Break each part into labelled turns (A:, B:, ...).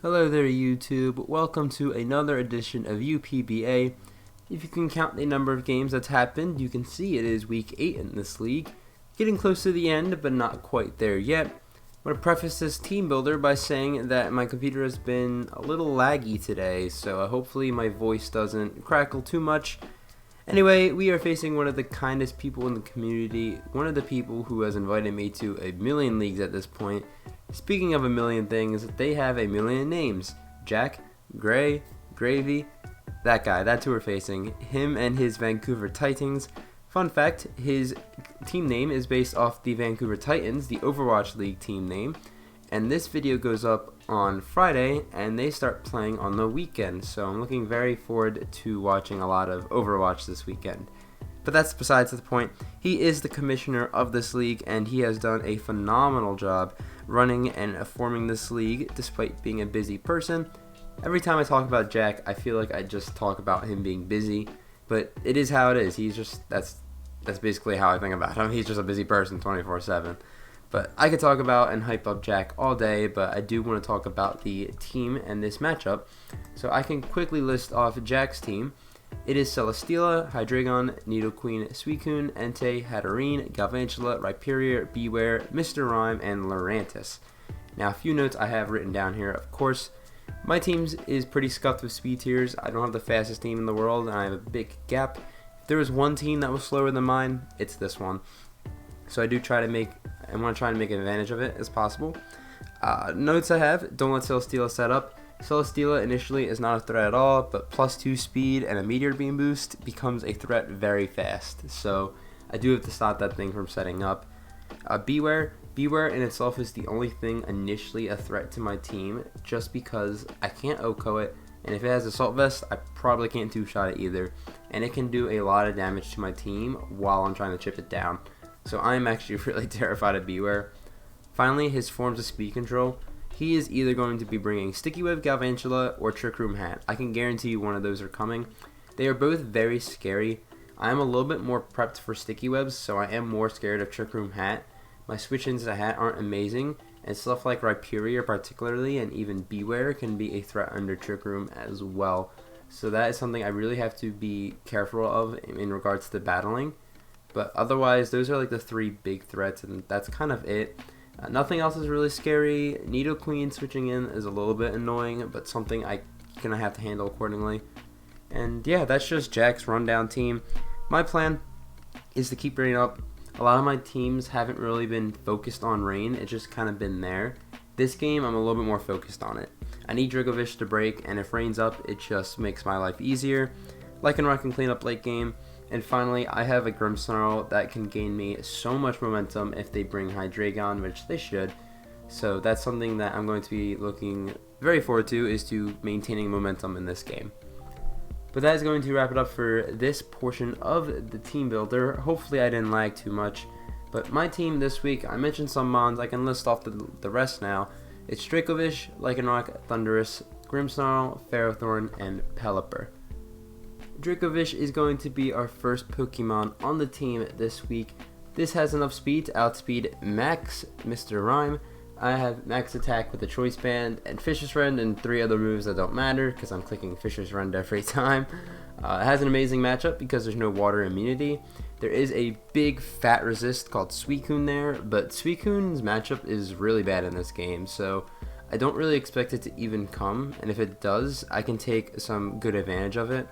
A: Hello there YouTube, welcome to another edition of UPBA. If you can count the number of games that's happened, you can see it is week 8 in this league. Getting close to the end, but not quite there yet. I'm going to preface this team builder by saying that my computer has been a little laggy today, so hopefully my voice doesn't crackle too much. Anyway, we are facing one of the kindest people in the community, one of the people who has invited me to a million leagues at this point. Speaking of a million things, they have a million names. Jack, Gray, Gravy, that guy, that's who we're facing. Him and his Vancouver Titangs. Fun fact, his team name is based off the Vancouver Titans, the Overwatch League team name. And this video goes up on Friday, and they start playing on the weekend. So I'm looking very forward to watching a lot of Overwatch this weekend. But that's besides the point. He is the commissioner of this league, and he has done a phenomenal job running and forming this league despite being a busy person. Every time I talk about Jack, I feel like I just talk about him being busy, but it is how it is. He's just, that's basically how I think about him. He's just a busy person 24/7. But I could talk about and hype up Jack all day, but I do want to talk about the team and this matchup. So I can quickly list off Jack's team. It is Celesteela, Hydreigon, Nidoqueen, Suicune, Entei, Hatterene, Galvantula, Rhyperior, Bewear, Mr. Rime, and Lurantis. Now, a few notes I have written down here. Of course, my team is pretty scuffed with speed tiers. I don't have the fastest team in the world, and I have a big gap. If there was one team that was slower than mine, it's this one. So I want to try to make advantage of it as possible. Notes I have: don't let Celesteela set up. Celesteela initially is not a threat at all, but +2 speed and a Meteor Beam boost becomes a threat very fast. So I do have to stop that thing from setting up. Bewear in itself is the only thing initially a threat to my team, just because I can't OHKO it, and if it has Assault Vest, I probably can't two-shot it either, and it can do a lot of damage to my team while I'm trying to chip it down. So I'm actually really terrified of Bewear. Finally, his forms of speed control. He is either going to be bringing Sticky Web Galvantula or Trick Room Hat. I can guarantee you one of those are coming. They are both very scary. I am a little bit more prepped for Sticky Webs, so I am more scared of Trick Room Hat. My switch-ins to Hat aren't amazing, and stuff like Rhyperior particularly, and even Bewear can be a threat under Trick Room as well. So that is something I really have to be careful of in regards to battling. But otherwise, those are like the 3 big threats, and that's kind of it. Nothing else is really scary. Nidoqueen switching in is a little bit annoying, but something I'm going to have to handle accordingly. And yeah, that's just Jack's rundown team. My plan is to keep rain up. A lot of my teams haven't really been focused on rain. It's just kind of been there. This game, I'm a little bit more focused on it. I need Dracovish to break, and if rain's up, it just makes my life easier. Lycanroc can clean up late game. And finally, I have a Grimmsnarl that can gain me so much momentum if they bring Hydreigon, which they should. So that's something that I'm going to be looking very forward to, is to maintaining momentum in this game. But that is going to wrap it up for this portion of the team builder. Hopefully I didn't lag too much. But my team this week, I mentioned some mons. I can list off the rest now. It's Dracovish, Lycanroc, Thundurus, Grimmsnarl, Ferrothorn, and Pelipper. Dracovish is going to be our first Pokemon on the team this week. This has enough speed to outspeed Max, Mr. Rime. I have Max Attack with the Choice Band and Fisher's Rend and 3 other moves that don't matter because I'm clicking Fisher's Rend every time. It has an amazing matchup because there's no water immunity. There is a big fat resist called Suicune there, but Suicune's matchup is really bad in this game, so I don't really expect it to even come, and if it does, I can take some good advantage of it.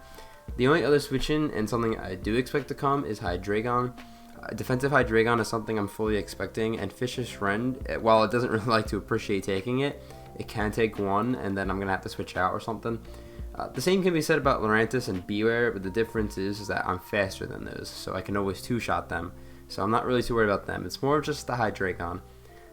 A: The only other switch-in, and something I do expect to come, is Hydreigon. Defensive Hydreigon is something I'm fully expecting, and Fisher's Rend, while it doesn't really like to appreciate taking it, it can take 1, and then I'm going to have to switch out or something. The same can be said about Lurantis and Bewear, but the difference is that I'm faster than those, so I can always two-shot them. So I'm not really too worried about them. It's more just the Hydreigon.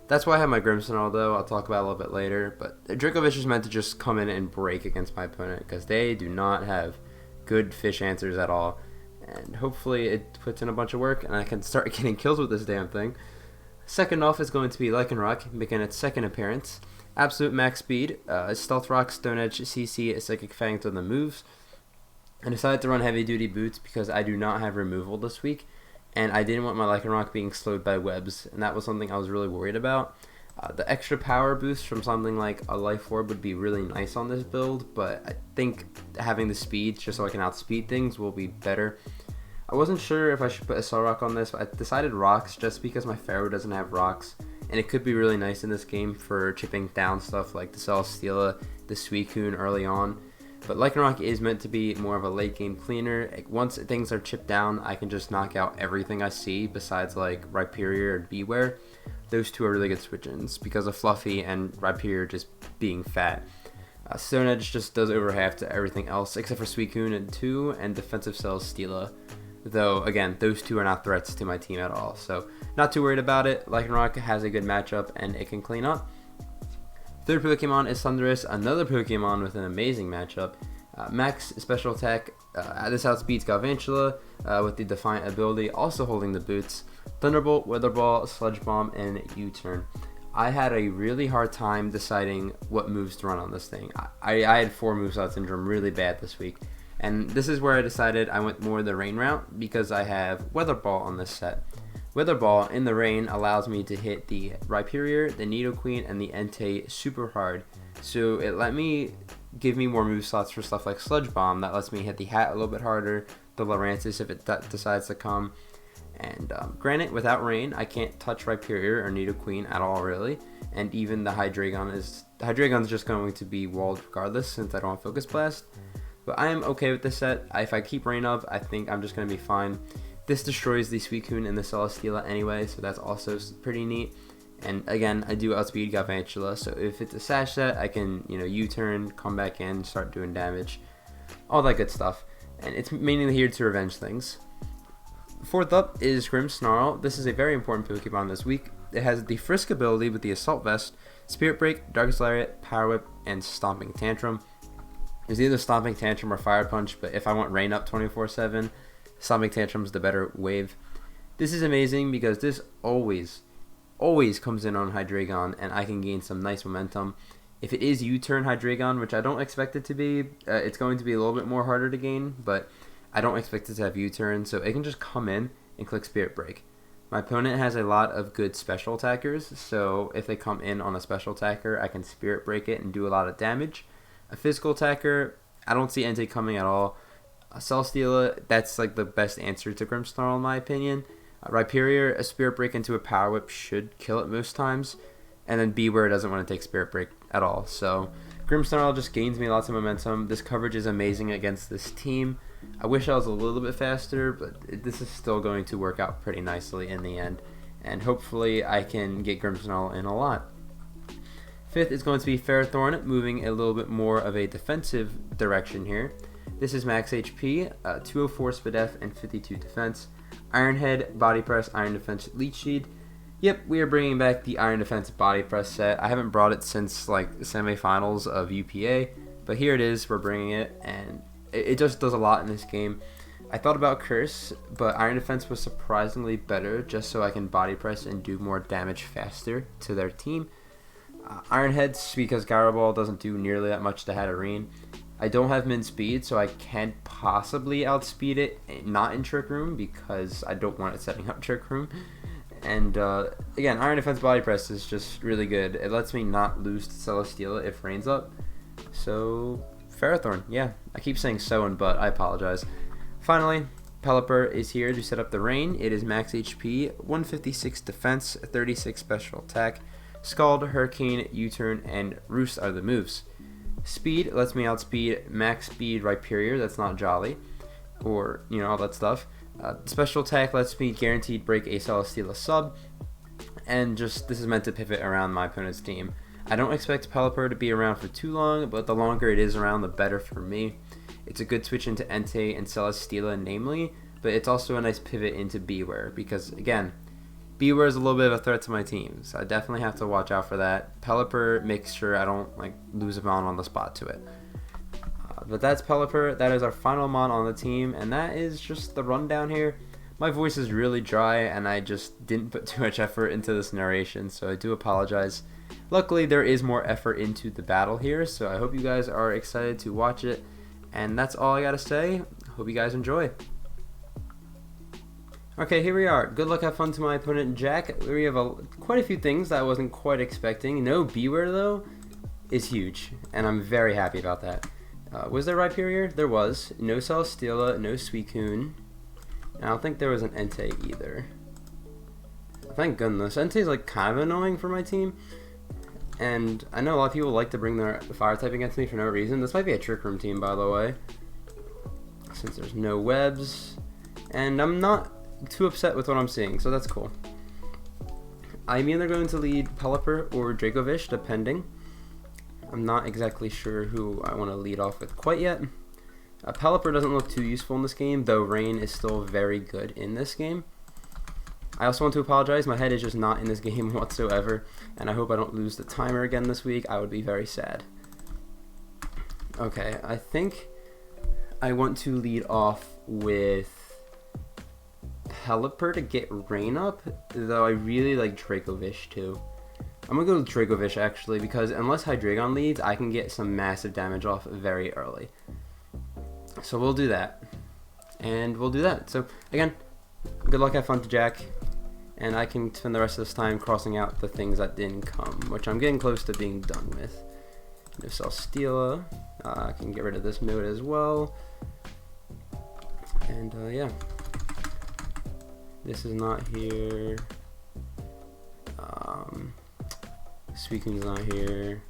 A: That's why I have my Grimmsnarl, though. I'll talk about it a little bit later, but Dracovish is meant to just come in and break against my opponent, because they do not have good fish answers at all, and hopefully it puts in a bunch of work and I can start getting kills with this damn thing. Second off is going to be Lycanroc, making its second appearance. Absolute max speed, Stealth Rock, Stone Edge, CC, Psychic Fang to the moves. I decided to run heavy duty boots because I do not have removal this week, and I didn't want my Lycanroc being slowed by webs, and that was something I was really worried about. The extra power boost from something like a Life Orb would be really nice on this build, but I think having the speed just so I can outspeed things will be better. I wasn't sure if I should put a Cell Rock on this, but I decided Rocks just because my Pharaoh doesn't have Rocks, and it could be really nice in this game for chipping down stuff like the Celesteela, the Suicune early on. But Lycanroc is meant to be more of a late game cleaner. Once things are chipped down, I can just knock out everything I see besides like Rhyperior and Beware. Those two are really good switch-ins because of Fluffy and Rhyperior just being fat. Stone Edge just does over half to everything else except for Suicune and 2 and defensive Celesteela. Though, again, those two are not threats to my team at all, so not too worried about it. Lycanroc has a good matchup, and it can clean up. Third Pokemon is Thundurus, another Pokemon with an amazing matchup. Max special attack, this outspeeds Galvantula with the Defiant ability, also holding the boots. Thunderbolt, Weather Ball, Sludge Bomb, and U-Turn. I had a really hard time deciding what moves to run on this thing. I had 4 Moveset Syndrome really bad this week. And this is where I decided I went more the rain route because I have Weather Ball on this set. Weather Ball in the rain allows me to hit the Rhyperior, the Nidoqueen, and the Entei super hard. So it let me give me more move slots for stuff like Sludge Bomb that lets me hit the Hat a little bit harder, the Lurantis if it decides to come. And granted, without rain, I can't touch Rhyperior or Nidoqueen at all really. And even the Hydreigon's just going to be walled regardless since I don't have Focus Blast. But I am okay with this set. If I keep rain up, I think I'm just going to be fine. This destroys the Suicune and the Celesteela anyway, so that's also pretty neat. And again, I do outspeed Galvantula, so if it's a Sash set, I can, U-turn, come back in, start doing damage. All that good stuff. And it's mainly here to revenge things. Fourth up is Grimmsnarl. This is a very important Pokemon this week. It has the Frisk ability with the Assault Vest, Spirit Break, Darkest Lariat, Power Whip, and Stomping Tantrum. It's either Stomping Tantrum or Fire Punch, but if I want rain up 24/7, Stomping Tantrum is the better wave. This is amazing because this always comes in on Hydreigon, and I can gain some nice momentum. If it is U-turn Hydreigon, which I don't expect it to be, it's going to be a little bit more harder to gain, but I don't expect it to have U-turn, so it can just come in and click Spirit Break. My opponent has a lot of good special attackers, so if they come in on a special attacker, I can Spirit Break it and do a lot of damage. A physical attacker, I don't see Entei coming at all. Celesteela, that's like the best answer to Grimmsnarl in my opinion. Rhyperior, a Spirit Break into a Power Whip should kill it most times. And then Beware doesn't want to take Spirit Break at all. So Grimmsnarl just gains me lots of momentum. This coverage is amazing against this team. I wish I was a little bit faster, but this is still going to work out pretty nicely in the end. And hopefully I can get Grimmsnarl in a lot. Fifth is going to be Ferrothorn, moving a little bit more of a defensive direction here. This is max HP, 204 Spadef, and 52 defense. Iron Head, Body Press, Iron Defense, Leech Seed. Yep, we are bringing back the Iron Defense Body Press set. I haven't brought it since like the semifinals of UPA, but here it is, we're bringing it, and it just does a lot in this game. I thought about Curse, but Iron Defense was surprisingly better just so I can Body Press and do more damage faster to their team. Iron Heads, because Gyro Ball doesn't do nearly that much to Hatterene. I don't have min speed, so I can't possibly outspeed it, not in Trick Room, because I don't want it setting up Trick Room. And again, Iron Defense Body Press is just really good. It lets me not lose to Celesteela if rain's up. So, Ferrothorn, yeah. I keep saying so and but, I apologize. Finally, Pelipper is here to set up the rain. It is max HP, 156 defense, 36 special attack. Scald, Hurricane, U-turn, and Roost are the moves. Speed lets me outspeed max speed Rhyperior, that's not Jolly, or, all that stuff. Special attack lets me guaranteed break a Celesteela sub, and this is meant to pivot around my opponent's team. I don't expect Pelipper to be around for too long, but the longer it is around, the better for me. It's a good switch into Entei and Celesteela namely, but it's also a nice pivot into Beware, because again, Beware is a little bit of a threat to my team, so I definitely have to watch out for that. Pelipper makes sure I don't lose a mon on the spot to it. But that's Pelipper. That is our final mon on the team, and that is just the rundown here. My voice is really dry, and I just didn't put too much effort into this narration, so I do apologize. Luckily, there is more effort into the battle here, so I hope you guys are excited to watch it. And that's all I gotta say. Hope you guys enjoy. Okay, here we are. Good luck, have fun to my opponent, Jack. We have quite a few things that I wasn't quite expecting. No Beware, though, is huge, and I'm very happy about that. Was there Rhyperior? There was. No Celesteela, no Suicune. And I don't think there was an Entei either. Thank goodness. Entei's like kind of annoying for my team. And I know a lot of people like to bring their fire type against me for no reason. This might be a Trick Room team, by the way. Since there's no webs. And I'm not too upset with what I'm seeing, so that's cool. I'm either going to lead Pelipper or Dracovish, depending. I'm not exactly sure who I want to lead off with quite yet. Pelipper doesn't look too useful in this game, though Rain is still very good in this game. I also want to apologize, my head is just not in this game whatsoever, and I hope I don't lose the timer again this week. I would be very sad. Okay, I think I want to lead off with Pelipper to get Rain up, though I really like Dracovish too. I'm going to go with Dracovish actually, because unless Hydreigon leads, I can get some massive damage off very early. So we'll do that. And we'll do that. So again, good luck, have fun to Jack. And I can spend the rest of this time crossing out the things that didn't come, which I'm getting close to being done with. No Celesteela. I can get rid of this note as well. And yeah. This is not here. Suicune's not here.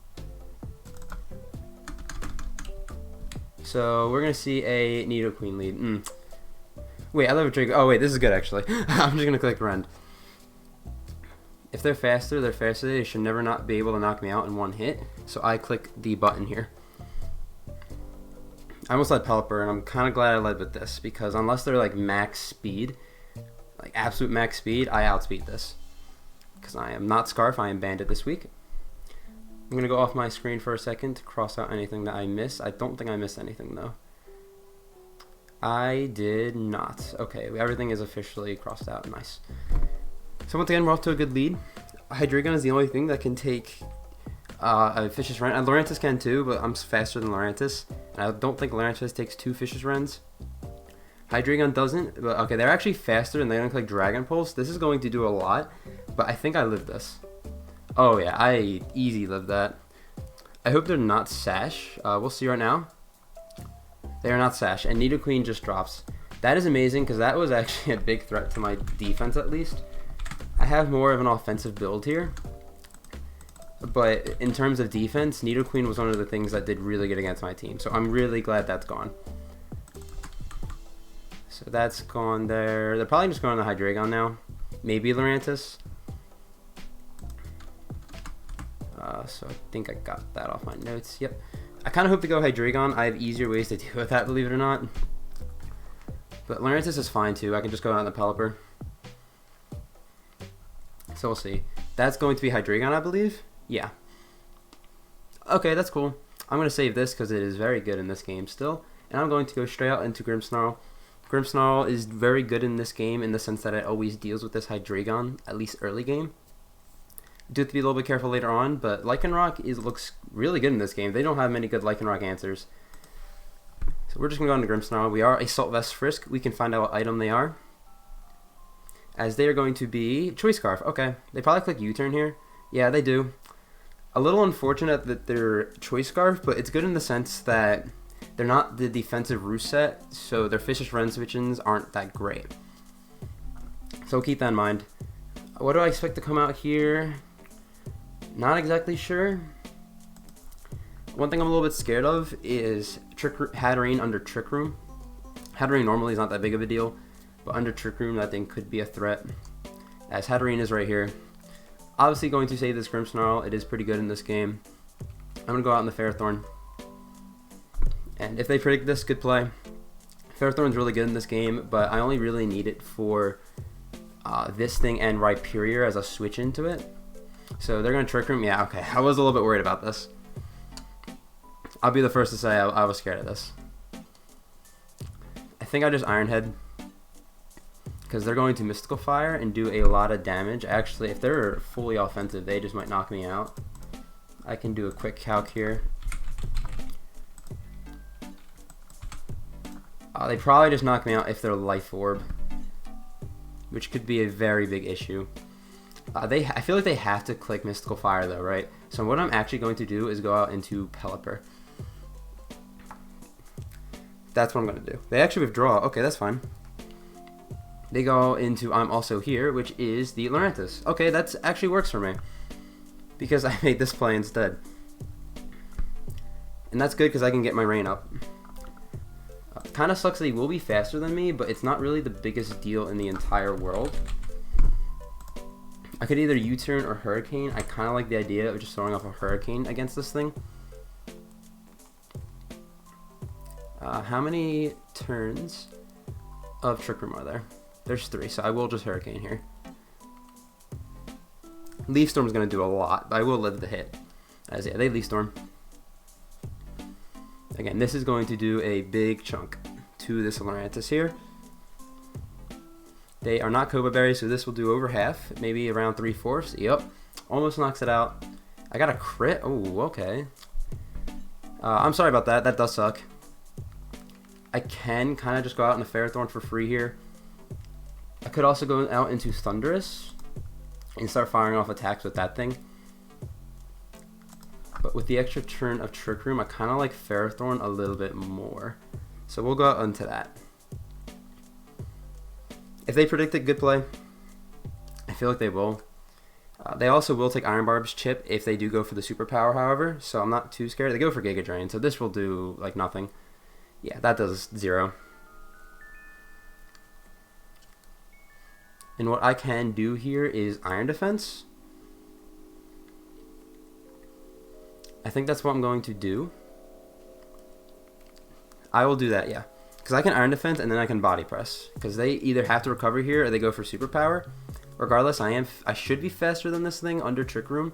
A: So we're gonna see a Nidoqueen lead. Wait, I love a Draco. Oh wait, this is good actually. I'm just gonna click Rend. If they're faster, They should never not be able to knock me out in one hit. So I click the button here. I almost led Pelipper, and I'm kind of glad I led with this, because unless they're like max speed, like absolute max speed, I outspeed this. Because I am not Scarf, I am Bandit this week. I'm going to go off my screen for a second to cross out anything that I missed. I don't think I missed anything though. I did not. Okay, everything is officially crossed out. Nice. So once again, we're off to a good lead. Hydreigon is the only thing that can take a Vicious Rend. And Lurantis can too, but I'm faster than Lurantis. And I don't think Lurantis takes 2 Vicious Rends. Hydreigon doesn't, but okay, they're actually faster and they're going to click Dragon Pulse. This is going to do a lot, but I think I lived this. Oh yeah, I easy lived that. I hope they're not Sash. We'll see right now. They are not Sash, and Nidoqueen just drops. That is amazing, because that was actually a big threat to my defense at least. I have more of an offensive build here, but in terms of defense, Nidoqueen was one of the things that did really good against my team, so I'm really glad that's gone. So that's gone there. They're probably just going to Hydreigon now. Maybe Lurantis. So I think I got that off my notes. Yep. I kind of hope to go Hydreigon. I have easier ways to deal with that, believe it or not. But Lurantis is fine too. I can just go out on the Pelipper. So we'll see. That's going to be Hydreigon, I believe. Yeah. Okay, that's cool. I'm going to save this because it is very good in this game still. And I'm going to go straight out into Grimmsnarl. Grimmsnarl is very good in this game in the sense that it always deals with this Hydreigon, at least early game. Do have to be a little bit careful later on, but Lycanroc looks really good in this game. They don't have many good Lycanroc answers. So we're just going to go into Grimmsnarl. We are a Salt Vest Frisk. We can find out what item they are. As they are going to be Choice Scarf. Okay, they probably click U-turn here. Yeah, they do. A little unfortunate that they're Choice Scarf, but it's good in the sense that they're not the defensive roost set, so their Vicious Rend switch-ins aren't that great. So keep that in mind. What do I expect to come out here? Not exactly sure. One thing I'm a little bit scared of is Hatterene under Trick Room. Hatterene normally is not that big of a deal, but under Trick Room that thing could be a threat. As Hatterene is right here. Obviously going to save this Grimmsnarl. It is pretty good in this game. I'm going to go out in the Ferrothorn. And if they predict this, good play. Ferrothorn's really good in this game, but I only really need it for this thing and Rhyperior as a switch into it. So they're going to Trick Room. Yeah, okay. I was a little bit worried about this. I'll be the first to say I was scared of this. I think I just Iron Head. Because they're going to Mystical Fire and do a lot of damage. Actually, if they're fully offensive, they just might knock me out. I can do a quick calc here. They probably just knock me out if they're Life Orb. which could be a very big issue. I feel like they have to click Mystical Fire though, right? So what I'm actually going to do is go out into Pelipper. That's what I'm going to do. They actually withdraw. Okay, that's fine. They go into I'm also here, which is the Lurantis. Okay, that actually works for me, because I made this play instead. And that's good because I can get my rain up. Kind of sucks that he will be faster than me, but it's not really the biggest deal in the entire world. I could either U-turn or Hurricane. I kind of like the idea of just throwing off a Hurricane against this thing. How many turns of Trick Room are there? There's 3, so I will just Hurricane here. Leaf Storm is going to do a lot, but I will live the hit. As yeah, they Leaf Storm. Again, this is going to do a big chunk to this Lurantis here. They are not Cobra Berry, so this will do over half, maybe around 3/4. Yep, almost knocks it out. I got a crit. Oh, okay. I'm sorry about that. That does suck. I can kind of just go out in a Ferrothorn for free here. I could also go out into Thunderous and start firing off attacks with that thing. But with the extra turn of Trick Room, I kind of like Ferrothorn a little bit more. So we'll go out into that. If they predict a good play, I feel like they will. They also will take Iron Barb's chip if they do go for the superpower, however, so I'm not too scared. They go for Giga Drain, so this will do like nothing. Yeah, that does 0. And what I can do here is Iron Defense. I think that's what I'm going to do. I will do that, yeah. Because I can Iron Defense and then I can Body Press. Because they either have to recover here or they go for Superpower. Regardless, I should be faster than this thing under Trick Room.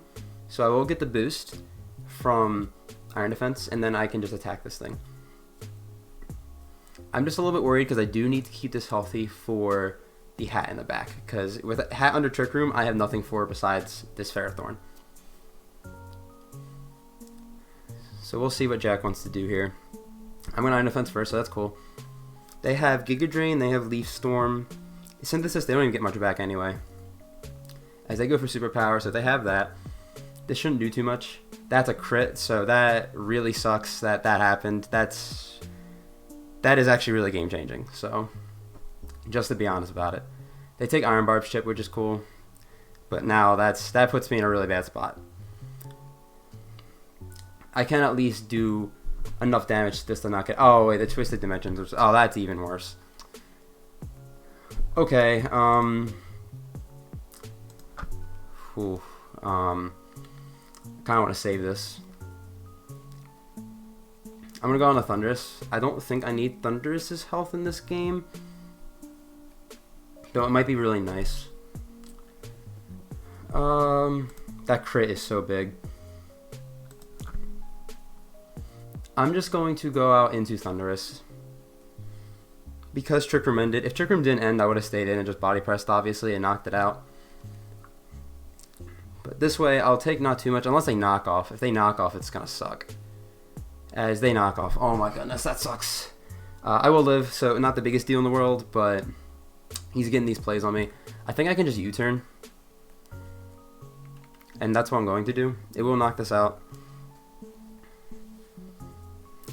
A: So I will get the boost from Iron Defense and then I can just attack this thing. I'm just a little bit worried because I do need to keep this healthy for the hat in the back. Because with a hat under Trick Room, I have nothing for besides this Ferrothorn. So we'll see what Jack wants to do here. I'm going to Iron Defense first, so that's cool. They have Giga Drain, they have Leaf Storm. Synthesis, they don't even get much back anyway. As they go for Superpower, so they have that. This shouldn't do too much. That's a crit, so that really sucks that that happened. That is actually really game changing, so just to be honest about it. They take Iron Barb's chip, which is cool. But now that puts me in a really bad spot. I can at least do enough damage just to knock it. Oh wait, the Twisted Dimensions. Oh, that's even worse. Okay. Kind of want to save this. I'm gonna go on a Thunderous. I don't think I need Thunderous's health in this game, though it might be really nice. That crit is so big. I'm just going to go out into Thunderous. Because Trick Room ended. If Trick Room didn't end, I would have stayed in and just body pressed, obviously, and knocked it out. But this way, I'll take not too much, unless they knock off. If they knock off, it's going to suck. As they knock off. Oh my goodness, that sucks. I will live, so not the biggest deal in the world, but he's getting these plays on me. I think I can just U-turn. And that's what I'm going to do. It will knock this out.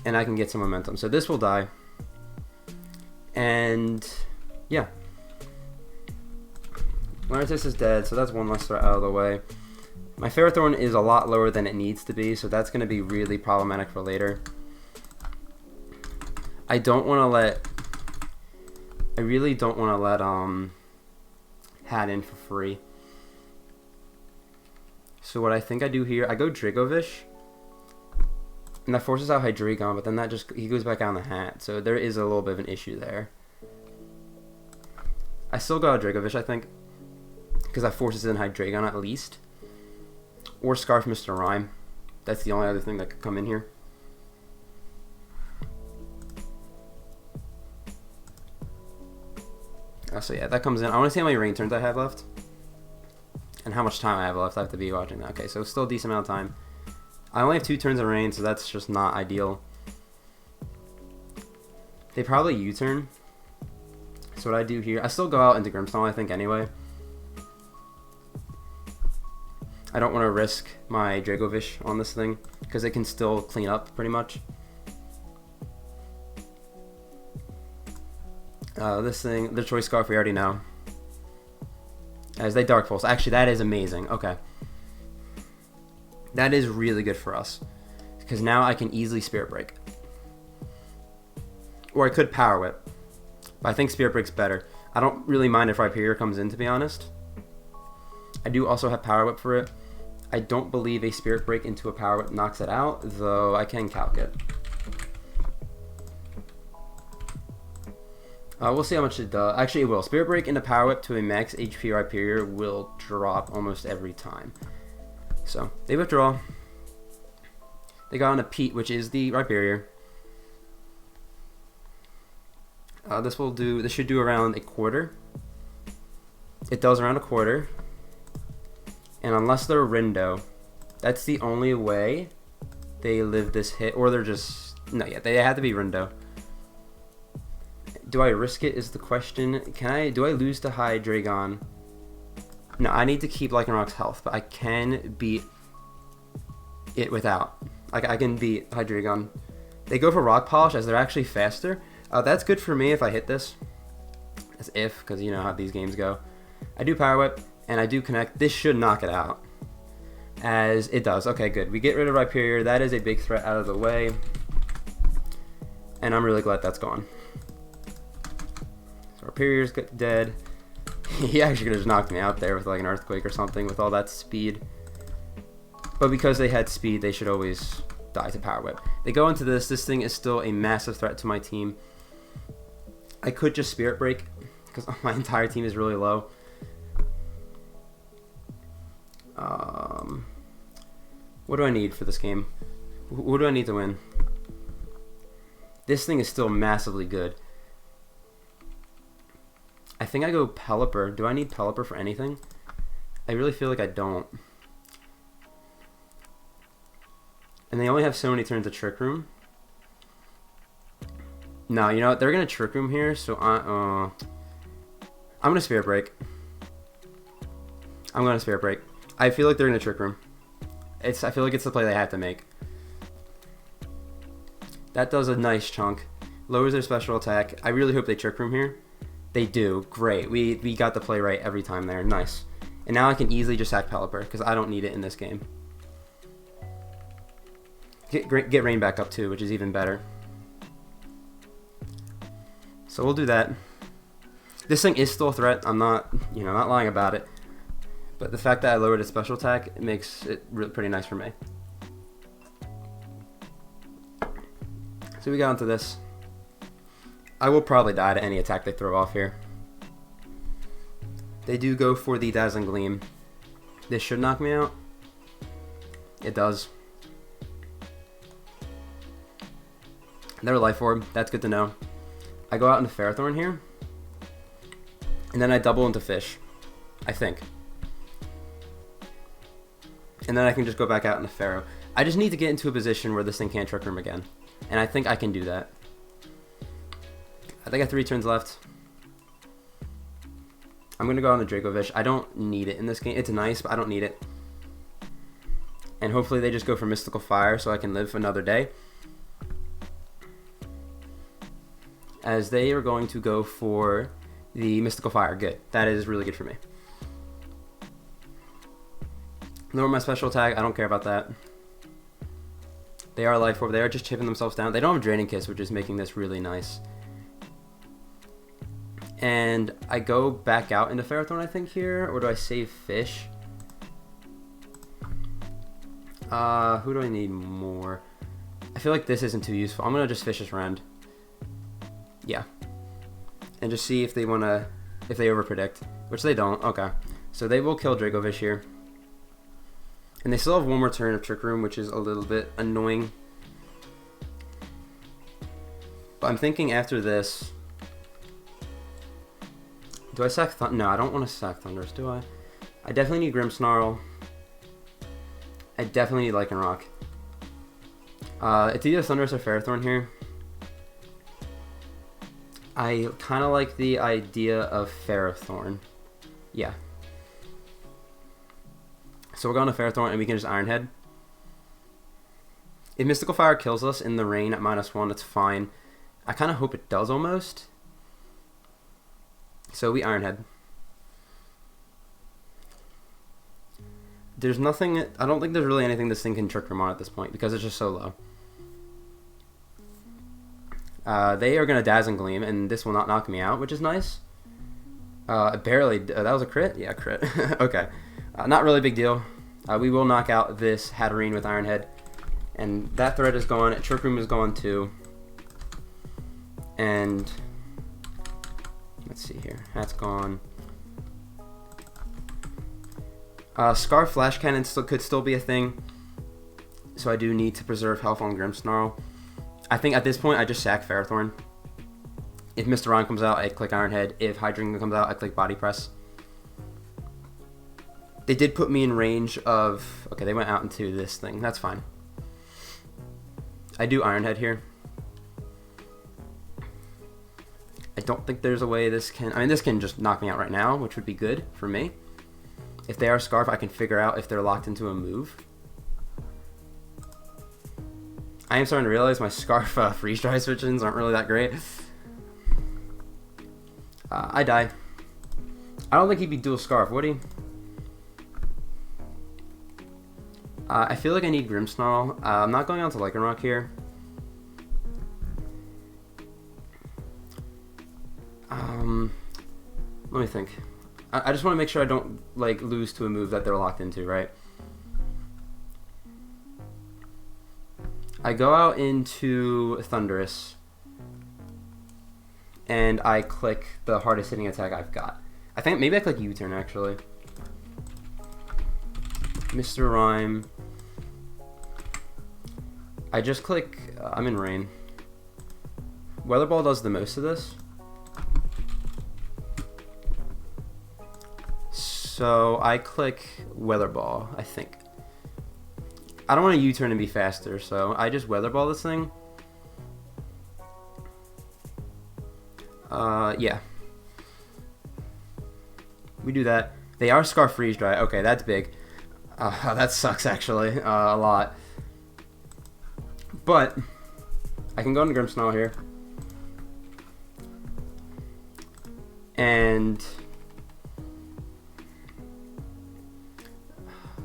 A: And I can get some momentum. So this will die. And yeah. Lurantis is dead, so that's one less threat out of the way. My Ferrothorn is a lot lower than it needs to be, so that's going to be really problematic for later. I really don't want to let Hat in for free. So what I think I do here, I go Dragovish. And that forces out Hydreigon, but then he goes back on the hat. So there is a little bit of an issue there. I still go Dragovish, I think. Because that forces in Hydreigon at least. Or Scarf Mr. Rhyme. That's the only other thing that could come in here. So yeah, that comes in. I want to see how many rain turns I have left. And how much time I have left. I have to be watching that. Okay, so still a decent amount of time. I only have 2 turns of rain, so that's just not ideal. They probably U-turn. So what I do here, I still go out into Grimmsnarl, I think, anyway. I don't want to risk my Dragovish on this thing, because it can still clean up, pretty much. This thing, the Choice Scarf, we already know. As they Dark Pulse. Actually, that is amazing. Okay. That is really good for us. Because now I can easily Spirit Break. Or I could Power Whip. But I think Spirit Break's better. I don't really mind if Rhyperior comes in, to be honest. I do also have Power Whip for it. I don't believe a Spirit Break into a Power Whip knocks it out, though I can calc it. We'll see how much it does. Actually, it will. Spirit Break into Power Whip to a max HP Rhyperior will drop almost every time. So, they withdraw. They got on a Pete, which is the Rhyperior. This should do around a quarter. It does around a quarter. And unless they're Rindo, that's the only way they live this hit. Or they're just... No, yeah, they have to be Rindo. Do I risk it is the question. Do I lose to Hydreigon? No, I need to keep Lycanroc's health, but I can beat it without. I can beat Hydreigon. They go for Rock Polish as they're actually faster. That's good for me if I hit this. As if, because you know how these games go. I do Power Whip, and I do connect. This should knock it out. As it does. Okay, good. We get rid of Rhyperior. That is a big threat out of the way. And I'm really glad that's gone. So Rhyperior's dead. He actually could have just knocked me out there with like an Earthquake or something with all that speed. But because they had speed, they should always die to Power Whip. They go into this. This thing is still a massive threat to my team. I could just Spirit Break because my entire team is really low. What do I need for this game? What do I need to win? This thing is still massively good. I think I go Pelipper. Do I need Pelipper for anything? I really feel like I don't. And they only have so many turns of Trick Room. No, you know what? They're going to Trick Room here, so I'm going to Spirit Break. I'm going to Spirit Break. I feel like they're going to Trick Room. I feel like it's the play they have to make. That does a nice chunk. Lowers their special attack. I really hope they Trick Room here. They do. Great. We got the play right every time there. Nice. And now I can easily just sack Pelipper because I don't need it in this game. Get Rain back up too, which is even better. So we'll do that. This thing is still a threat. I'm not lying about it. But the fact that I lowered its special attack, it makes it really pretty nice for me. So we got into this. I will probably die to any attack they throw off here. They do go for the Dazzling Gleam. This should knock me out. It does. They're Life Orb. That's good to know. I go out into Ferrothorn here. And then I double into Fish. I think. And then I can just go back out into Ferro. I just need to get into a position where this thing can't Trick Room again. And I think I can do that. I think I have 3 turns left. I'm going to go on the Dracovish. I don't need it in this game. It's nice, but I don't need it. And hopefully they just go for Mystical Fire so I can live another day. As they are going to go for the Mystical Fire. Good. That is really good for me. Lower my special attack. I don't care about that. They are Life Orb. They are just chipping themselves down. They don't have Draining Kiss, which is making this really nice. And I go back out into Ferrothorn, I think, here. Or do I save Fish? Who do I need more? I feel like this isn't too useful. I'm going to just Fish this Rend. Yeah. And just see if they want to... If they overpredict. Which they don't. Okay. So they will kill Dracovish here. And they still have one more turn of Trick Room, which is a little bit annoying. But I'm thinking after this... Do I sack Thunder? No, I don't want to sack Thundurus, do I? I definitely need Grimmsnarl. I definitely need Lycanroc. It's either Thundurus or Ferrothorn here. I kind of like the idea of Ferrothorn. Yeah. So we're going to Ferrothorn, and we can just Ironhead. If Mystical Fire kills us in the rain at -1, it's fine. I kind of hope it does almost. So we Ironhead. There's nothing... I don't think there's really anything this thing can Trick Room on at this point, because it's just so low. They are going to Dazzling Gleam, and this will not knock me out, which is nice. Barely... that was a crit? Yeah, crit. Okay. Not really a big deal. We will knock out this Hatterene with Ironhead. And that threat is gone. Trick Room is gone too. And... let's see here. That's gone. Scarf Flash Cannon could still be a thing. So I do need to preserve health on Grimmsnarl. I think at this point I just sack Ferrothorn. If Mr. Rhyme comes out, I click Ironhead. If Hydreigon comes out, I click Body Press. They did put me in range of... okay, they went out into this thing. That's fine. I do Ironhead here. I don't think there's a way this can... I mean, this can just knock me out right now, which would be good for me. If they are Scarf, I can figure out if they're locked into a move. I am starting to realize my Scarf Freeze Dry switch-ins aren't really that great. I die. I don't think he'd be dual Scarf, would he? I feel like I need Grimmsnarl. I'm not going on to Lycanroc here. Let me think. I just want to make sure I don't like lose to a move that they're locked into, right? I go out into Thundurus, and I click the hardest hitting attack I've got. I think maybe I click U-turn actually. Mr. Rhyme. I just click, I'm in rain. Weather Ball does the most of this. So I click Weather Ball, I think. I don't want to U-turn and be faster, so I just Weather Ball this thing. Yeah. We do that. They are Scarf Freeze Dry. Okay, that's big. That sucks actually, a lot. But I can go into Grimmsnarl here. And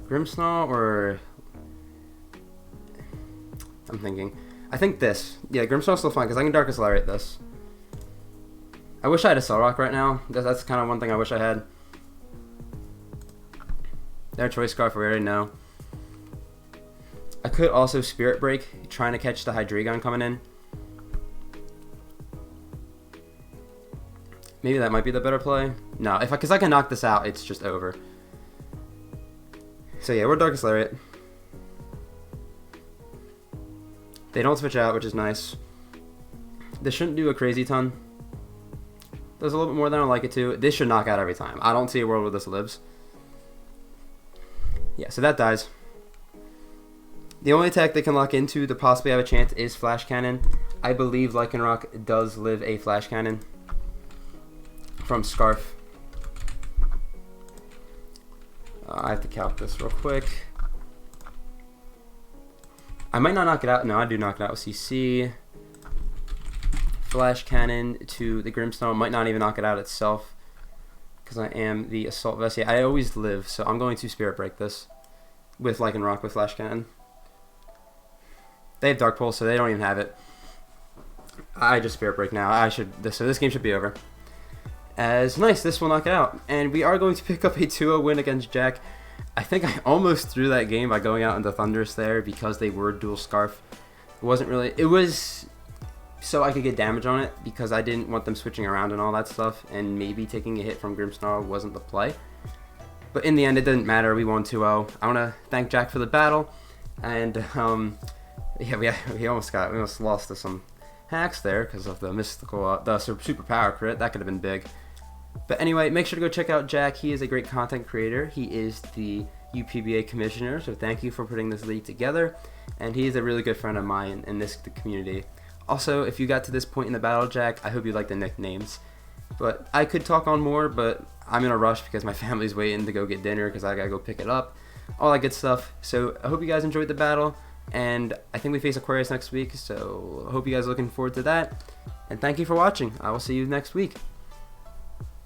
A: Grimmsnarl or I'm thinking. I think this. Yeah, Grimmsnarl's still fine because I can Dark Accelerate this. I wish I had a Cell Rock right now. That's kind of one thing I wish I had. Their Choice Scarf, we already know. I could also Spirit Break, trying to catch the Hydreigon coming in. Maybe that might be the better play. No, because I can knock this out, it's just over. So yeah, we're Dark Accelerate. They don't switch out, which is nice. This shouldn't do a crazy ton. Does a little bit more than I like it to. This should knock out every time. I don't see a world where this lives. Yeah, so that dies. The only attack they can lock into to possibly have a chance is Flash Cannon. I believe Lycanroc does live a Flash Cannon from Scarf. I have to calc this real quick. I might not knock it out. No, I do knock it out with CC. Flash Cannon to the Grimmsnarl. Might not even knock it out itself because I am the Assault Vest. Yeah, I always live, so I'm going to Spirit Break this with Lycanroc with Flash Cannon. They have Dark Pulse, so they don't even have it. I just Spirit Break now. So this game should be over. As nice, this will knock it out. And we are going to pick up a 2-0 win against Jack. I think I almost threw that game by going out into Thundurus there because they were dual Scarf. It wasn't really... It was so I could get damage on it because I didn't want them switching around and all that stuff. And maybe taking a hit from Grimmsnarl wasn't the play. But in the end, it didn't matter. We won 2-0. I want to thank Jack for the battle. And, yeah, we almost lost to some hacks there because of the mystical, the super power crit. That could have been big. But anyway, make sure to go check out Jack. He is a great content creator. He is the UPBA commissioner, so thank you for putting this league together. And he is a really good friend of mine in this community. Also, if you got to this point in the battle, Jack, I hope you like the nicknames. But I could talk on more, but I'm in a rush because my family's waiting to go get dinner because I gotta go pick it up. All that good stuff. So I hope you guys enjoyed the battle, and I think we face Aquarius next week, so I hope you guys are looking forward to that. And thank you for watching. I will see you next week.